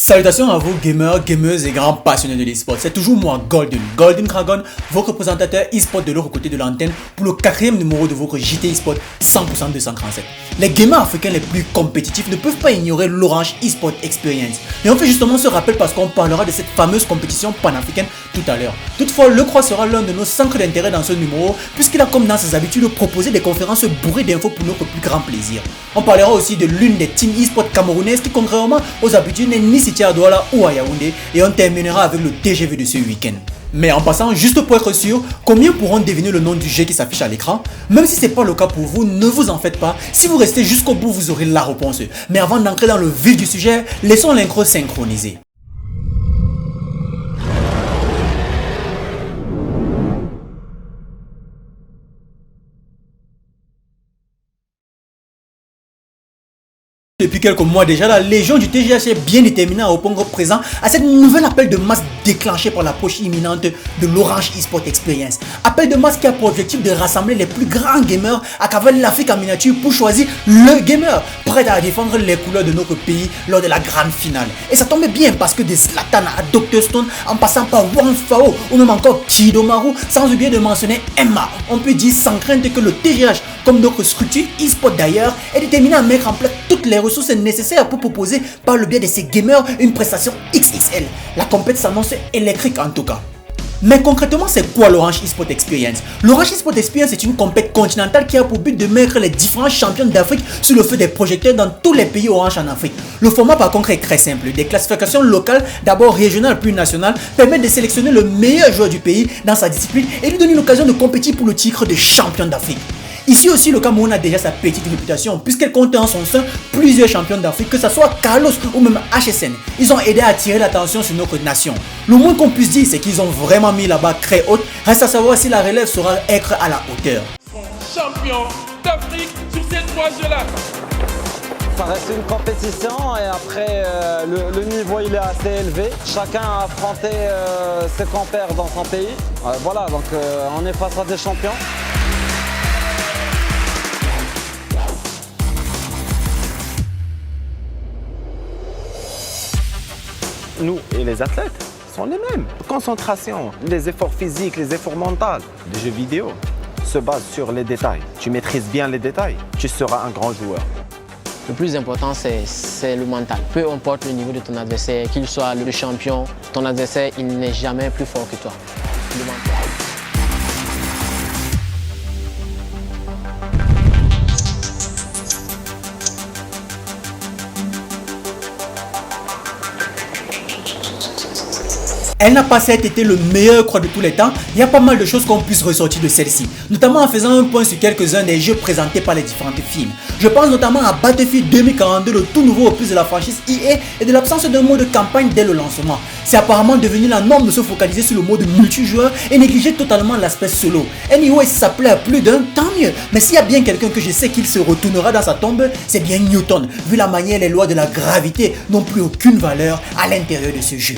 Salutations à vous gamers, gameuses et grands passionnés de l'e-sport. C'est toujours moi Golden Dragon, votre présentateur e-sport de l'autre côté de l'antenne pour le 4e numéro de votre JT e-sport 100% 237. Les gamers africains les plus compétitifs ne peuvent pas ignorer l'Orange e-sport Experience. Et on fait justement ce rappel parce qu'on parlera de cette fameuse compétition panafricaine tout à l'heure. Toutefois, le Croix sera l'un de nos centres d'intérêt dans ce numéro puisqu'il a comme dans ses habitudes proposé des conférences bourrées d'infos pour notre plus grand plaisir. On parlera aussi de l'une des teams e-sport camerounaises qui, contrairement aux habitudes, n'est ni située à Douala ou à Yaoundé, et on terminera avec le TGV de ce week-end. Mais en passant, juste pour être sûr, combien pourront deviner le nom du jeu qui s'affiche à l'écran? Même si ce n'est pas le cas pour vous, ne vous en faites pas. Si vous restez jusqu'au bout, vous aurez la réponse. Mais avant d'entrer dans le vif du sujet, laissons l'intro synchroniser. Depuis quelques mois déjà, la Légion du TGH est bien déterminée à répondre présent à cette nouvelle appel de masse déclenché par l'approche imminente de l'Orange eSport Experience. Appel de masse qui a pour objectif de rassembler les plus grands gamers à travers l'Afrique en miniature pour choisir le gamer prêt à défendre les couleurs de notre pays lors de la grande finale. Et ça tombe bien parce que des Zlatan à Dr Stone en passant par Wang Fao ou même encore Kidomaru, sans oublier de mentionner Emma, on peut dire sans crainte que le TGH, comme d'autres structures e-sport d'ailleurs, est déterminé à mettre en place toutes les ressources nécessaires pour proposer par le biais de ces gamers une prestation XXL. La compétition s'annonce électrique en tout cas. Mais concrètement, c'est quoi l'Orange eSport Experience? L'Orange eSport Experience est une compétition continentale qui a pour but de mettre les différents champions d'Afrique sur le feu des projecteurs dans tous les pays Orange en Afrique. Le format par contre est très simple. Des classifications locales, d'abord régionales puis nationales, permettent de sélectionner le meilleur joueur du pays dans sa discipline et lui donner l'occasion de compétir pour le titre de champion d'Afrique. Ici aussi, le Cameroun a déjà sa petite réputation puisqu'elle compte en son sein plusieurs champions d'Afrique, que ce soit Carlos ou même HSN. Ils ont aidé à attirer l'attention sur notre nation. Le moins qu'on puisse dire, c'est qu'ils ont vraiment mis la barre très haute. Reste à savoir si la relève saura être à la hauteur. Champion d'Afrique sur ces trois jeux-là. Ça reste une compétition et après le niveau il est assez élevé. Chacun a affronté ses compères dans son pays. Voilà, donc on est face à des champions. Nous et les athlètes sont les mêmes. Concentration, les efforts physiques, les efforts mentaux. Les jeux vidéo se basent sur les détails. Tu maîtrises bien les détails, tu seras un grand joueur. Le plus important, c'est le mental. Peu importe le niveau de ton adversaire, qu'il soit le champion, ton adversaire, il n'est jamais plus fort que toi. Le mental. Elle n'a pas certes été le meilleur croix de tous les temps, il y a pas mal de choses qu'on puisse ressortir de celle-ci, notamment en faisant un point sur quelques-uns des jeux présentés par les différentes films. Je pense notamment à Battlefield 2042, le tout nouveau opus de la franchise EA, et de l'absence d'un mode de campagne dès le lancement. C'est apparemment devenu la norme de se focaliser sur le mode multijoueur et négliger totalement l'aspect solo. Anyway, si ça plaît à plus d'un, tant mieux. Mais s'il y a bien quelqu'un que je sais qu'il se retournera dans sa tombe, c'est bien Newton, vu la manière les lois de la gravité n'ont plus aucune valeur à l'intérieur de ce jeu.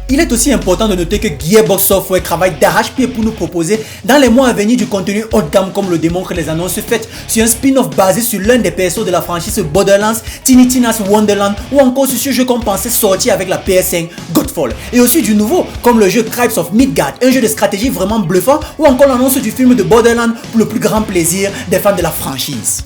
Il est aussi important de noter que Gearbox Software travaille d'arrache-pied pour nous proposer dans les mois à venir du contenu haut de gamme comme le démontrent les annonces faites sur un spin-off basé sur l'un des persos de la franchise Borderlands, Tiny Tina's Wonderland, ou encore sur ce jeu qu'on pensait sortir avec la PS5, Godfall. Et aussi du nouveau comme le jeu Tribes of Midgard, un jeu de stratégie vraiment bluffant, ou encore l'annonce du film de Borderlands pour le plus grand plaisir des fans de la franchise.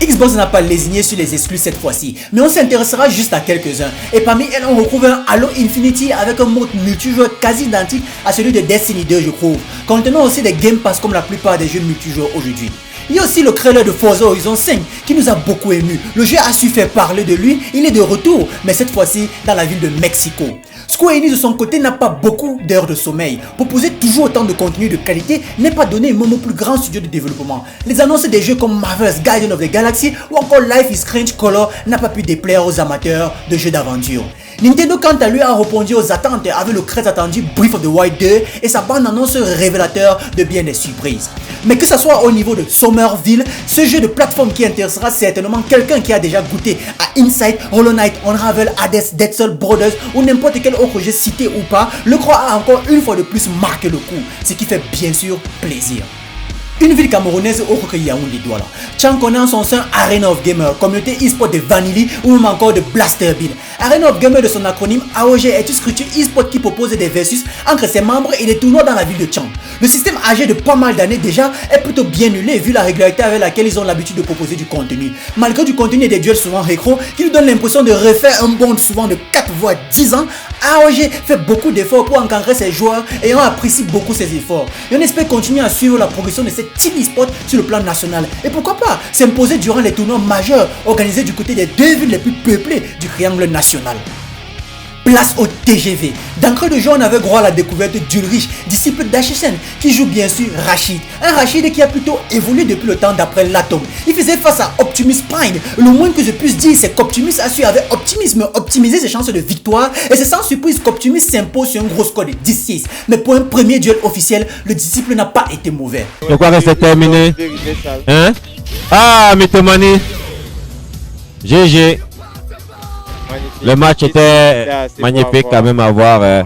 Xbox n'a pas lésigné sur les exclus cette fois-ci, mais on s'intéressera juste à quelques-uns. Et parmi elles, on retrouve un Halo Infinity avec un mode multijoueur quasi identique à celui de Destiny 2, je trouve, contenant aussi des Game Pass comme la plupart des jeux multijoueurs aujourd'hui. Il y a aussi le trailer de Forza Horizon 5 qui nous a beaucoup ému. Le jeu a su faire parler de lui, il est de retour, mais cette fois-ci dans la ville de Mexico. Square Enix de son côté n'a pas beaucoup d'heures de sommeil. Proposer toujours autant de contenu de qualité n'est pas donné même au plus grand studio de développement. Les annonces des jeux comme Marvel's Guardian of the Galaxy ou encore Life is Strange Color n'a pas pu déplaire aux amateurs de jeux d'aventure. Nintendo quant à lui a répondu aux attentes avec le très attendu Breath of the Wild 2 et sa bande-annonce révélateur de bien des surprises. Mais que ce soit au niveau de Somerville, ce jeu de plateforme qui intéressera certainement quelqu'un qui a déjà goûté à Inside, Hollow Knight, Unravel, Hades, Dead Cells, Brothers ou n'importe quel autre jeu cité ou pas, le Croix a encore une fois de plus marqué le coup, ce qui fait bien sûr plaisir. Une ville camerounaise autre que Yaoundé Douala. Tchang connaît en son sein Arena of Gamer, communauté e-sport de Vanilly ou même encore de Blasterbill. Arena of Gamer de son acronyme AOG est une structure e-sport qui propose des versus entre ses membres et des tournois dans la ville de Chang. Le système âgé de pas mal d'années déjà est plutôt bien huilé vu la régularité avec laquelle ils ont l'habitude de proposer du contenu. Malgré du contenu et des duels souvent récro qui nous donnent l'impression de refaire un bond souvent de 4 voire 10 ans, AOG fait beaucoup d'efforts pour encadrer ses joueurs et on apprécie beaucoup ses efforts. Et on espère continuer à suivre la progression de cette team e-sport sur le plan national. Et pourquoi pas s'imposer durant les tournois majeurs organisés du côté des deux villes les plus peuplées du triangle national. Place au TGV. D'entrée de jeu, on avait droit à la découverte d'Ulrich, disciple d'HSN, qui joue bien sûr Rachid. Un Rachid qui a plutôt évolué depuis le temps d'après l'Atom. Il faisait face à Optimus Prime. Le moins que je puisse dire, c'est qu'Optimus a su avec optimisme optimiser ses chances de victoire. Et c'est sans surprise qu'Optimus s'impose sur un gros score de 10-6. Mais pour un premier duel officiel, le disciple n'a pas été mauvais. Je crois que c'est terminé. Hein? Ah, Mythomanie. GG. Le match était magnifique quand même à voir.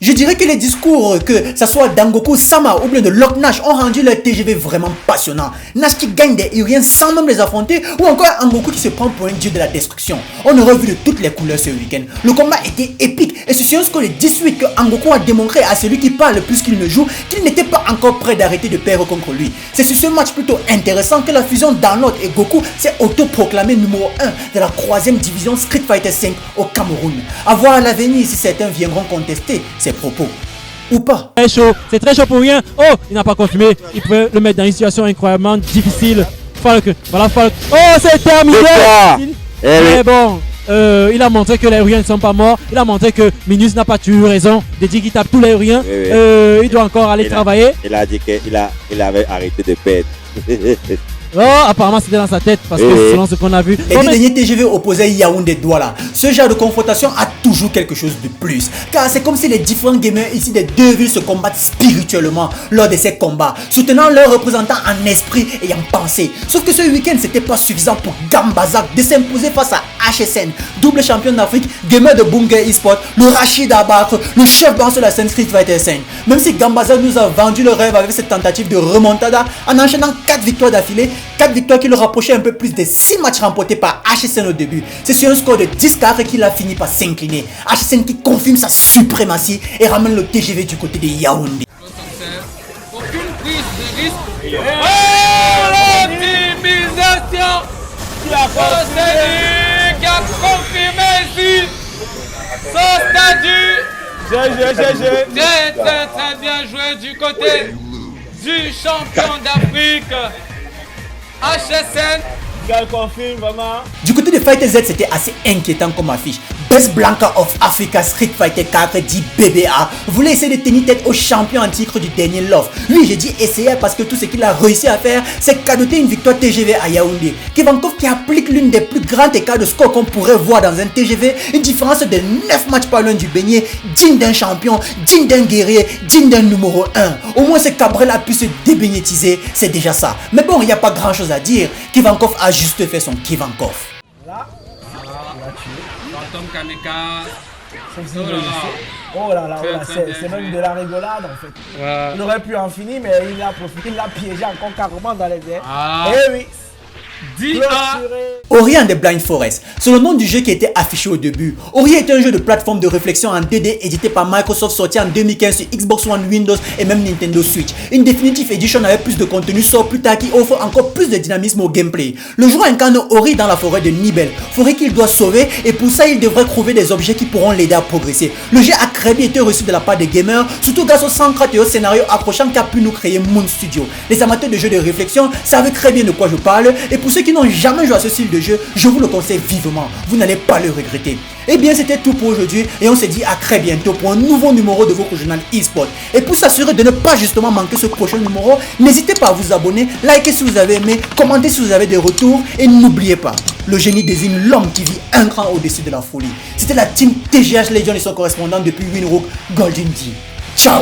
Je dirais que les discours, que ça soit d'Angoku Sama ou bien de Lok Nash, ont rendu le TGV vraiment passionnant. Nash qui gagne des Uriens sans même les affronter, ou encore Angoku qui se prend pour un dieu de la destruction. On aurait vu de toutes les couleurs ce week-end. Le combat était épique et c'est sur un score de 18 que Angoku a démontré à celui qui parle plus qu'il ne joue qu'il n'était pas encore prêt d'arrêter de perdre contre lui. C'est sur ce match plutôt intéressant que la fusion Download et Goku s'est auto-proclamé numéro 1 de la 3e division Street Fighter V au Cameroun. À voir à l'avenir si certains viendront contester ses propos. Ou pas. C'est très chaud pour rien. Oh, il n'a pas confirmé. Il peut le mettre dans une situation incroyablement difficile. Falk, voilà Falk. Oh, c'est terminé. Mais bon, il a montré que les Uriens ne sont pas morts. Il a montré que Minus n'a pas eu raison de dire qu'il tape tous les Uriens. Il doit encore aller travailler. Il a dit qu'il avait arrêté de perdre. Oh, apparemment c'était dans sa tête parce que selon ce qu'on a vu. Les deux derniers TGV opposaient Yaoundé Douala. Ce genre de confrontation a toujours quelque chose de plus. Car c'est comme si les différents gamers ici des deux villes se combattent spirituellement lors de ces combats, soutenant leurs représentants en esprit et en pensée. Sauf que ce week-end c'était pas suffisant pour Gambazak de s'imposer face à HSN, double champion d'Afrique, gamer de Bunga eSport, le Rachid à battre, le chef dans sur la scène Street Fighter 5. Même si Gambazak nous a vendu le rêve avec cette tentative de remontada en enchaînant 4 victoires d'affilée, 4 victoires qui le rapprochaient un peu plus des 6 matchs remportés par HSN au début. C'est sur un score de 10-4 qu'il a fini par s'incliner. HSN qui confirme sa suprématie et ramène le TGV du côté de Yaoundé. Aucune prise de risque. Oh, l'optimisation. Celui qui a confirmé ici son statut. Très bien joué du côté du champion d'Afrique. HSN. Du côté de Fighter Z, c'était assez inquiétant comme affiche. Best Blanca of Africa Street Fighter 4 dit BBA voulait essayer de tenir tête au champion en titre du dernier Love. Lui, j'ai dit essayer parce que tout ce qu'il a réussi à faire, c'est cadoter une victoire TGV à Yaoundé. Kevankov qui applique l'une des plus grandes écarts de score qu'on pourrait voir dans un TGV, une différence de 9 matchs par loin du beignet, digne d'un champion, digne d'un guerrier, digne d'un numéro 1. Au moins ce Cabrel a pu se débénétiser, c'est déjà ça. Mais bon, il n'y a pas grand chose à dire. Kevankov a juste fait son Kevankov. Phantom Kameka. Oh là là, c'est même de la rigolade en fait. Il aurait pu en finir, mais il a profité, il l'a piégé encore carrément dans les airs. Eh oui. Ori and the Blind Forest, c'est le nom du jeu qui était affiché au début. Ori est un jeu de plateforme de réflexion en 2D édité par Microsoft, sorti en 2015 sur Xbox One, Windows et même Nintendo Switch. Une Definitive Edition avec plus de contenu sort plus tard qui offre encore plus de dynamisme au gameplay. Le joueur incarne Ori dans la forêt de Nibel, forêt qu'il doit sauver et pour ça il devrait trouver des objets qui pourront l'aider à progresser. Le jeu a très bien été reçu de la part des gamers, surtout grâce au centre et au scénario accrochant qu'a pu nous créer Moon Studio. Les amateurs de jeux de réflexion savent très bien de quoi je parle et pour ceux qui n'ont jamais joué à ce style de jeu, je vous le conseille vivement, vous n'allez pas le regretter. Et bien c'était tout pour aujourd'hui et on se dit à très bientôt pour un nouveau numéro de votre journal eSport. Et pour s'assurer de ne pas justement manquer ce prochain numéro, n'hésitez pas à vous abonner, likez si vous avez aimé, commentez si vous avez des retours et n'oubliez pas, le génie désigne l'homme qui vit un cran au-dessus de la folie. C'était la team TGH Legion et son correspondant depuis Winrook, Golden D. Ciao.